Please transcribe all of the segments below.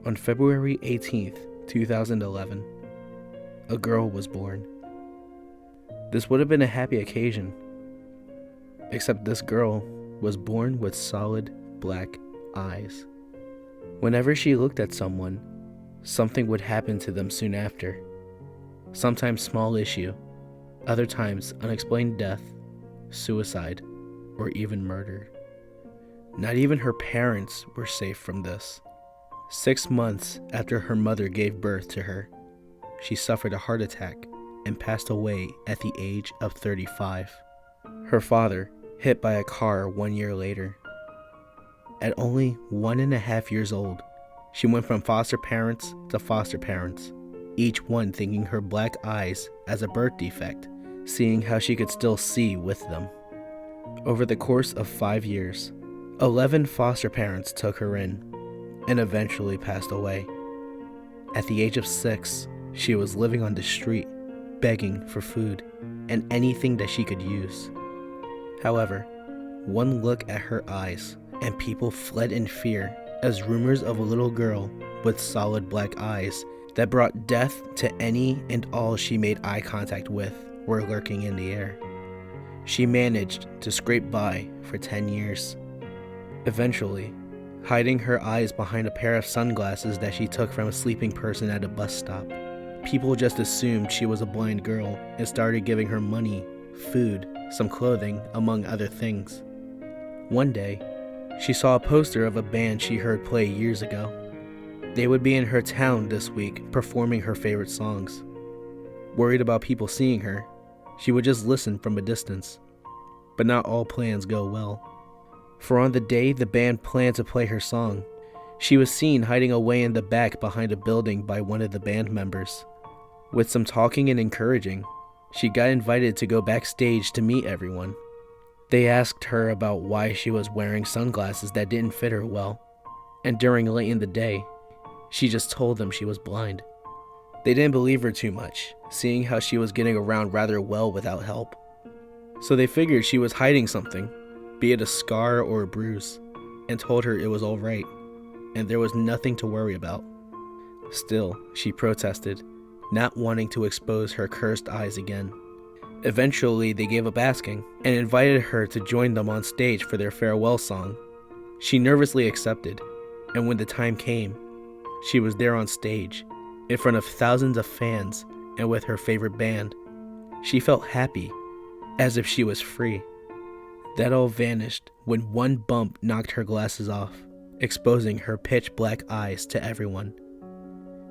On February 18th, 2011, a girl was born. This would have been a happy occasion, except this girl was born with solid black eyes. Whenever she looked at someone, something would happen to them soon after. Sometimes small issue, other times unexplained death, suicide, or even murder. Not even her parents were safe from this. 6 months after her mother gave birth to her, she suffered a heart attack and passed away at the age of 35. Her father hit by a car 1 year later. At only 1.5 years old, she went from foster parents to foster parents, each one thinking her black eyes as a birth defect, seeing how she could still see with them. Over the course of 5 years, 11 foster parents took her in and eventually passed away. At the age of 6, she was living on the street, begging for food and anything that she could use. However, one look at her eyes and people fled in fear as rumors of a little girl with solid black eyes that brought death to any and all she made eye contact with were lurking in the air. She managed to scrape by for 10 years. Eventually, hiding her eyes behind a pair of sunglasses that she took from a sleeping person at a bus stop, people just assumed she was a blind girl and started giving her money, food, some clothing, among other things. One day, she saw a poster of a band she heard play years ago. They would be in her town this week performing her favorite songs. Worried about people seeing her, she would just listen from a distance. But not all plans go well. For on the day the band planned to play her song, she was seen hiding away in the back behind a building by one of the band members. With some talking and encouraging, she got invited to go backstage to meet everyone. They asked her about why she was wearing sunglasses that didn't fit her well, and during late in the day, she just told them she was blind. They didn't believe her too much, seeing how she was getting around rather well without help. So they figured she was hiding something, be it a scar or a bruise, and told her it was all right, and there was nothing to worry about. Still, she protested, not wanting to expose her cursed eyes again. Eventually, they gave up asking and invited her to join them on stage for their farewell song. She nervously accepted, and when the time came, she was there on stage, in front of thousands of fans and with her favorite band. She felt happy, as if she was free. That all vanished when one bump knocked her glasses off, exposing her pitch black eyes to everyone.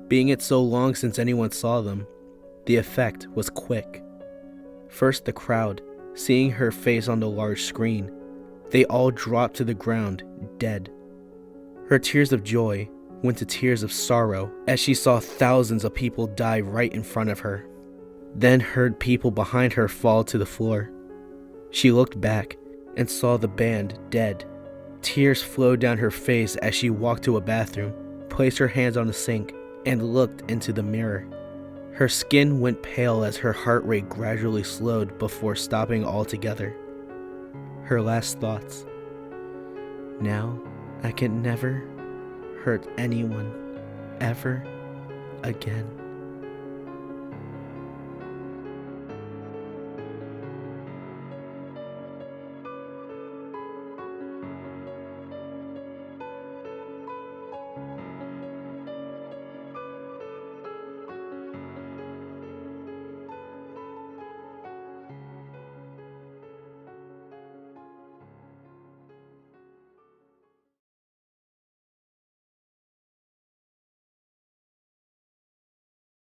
Being it so long since anyone saw them, the effect was quick. First the crowd, seeing her face on the large screen, they all dropped to the ground, dead. Her tears of joy went to tears of sorrow as she saw thousands of people die right in front of her, then heard people behind her fall to the floor. She looked back and saw the band dead. Tears flowed down her face as she walked to a bathroom, placed her hands on the sink, and looked into the mirror. Her skin went pale as her heart rate gradually slowed before stopping altogether. Her last thoughts: now I can never hurt anyone ever again.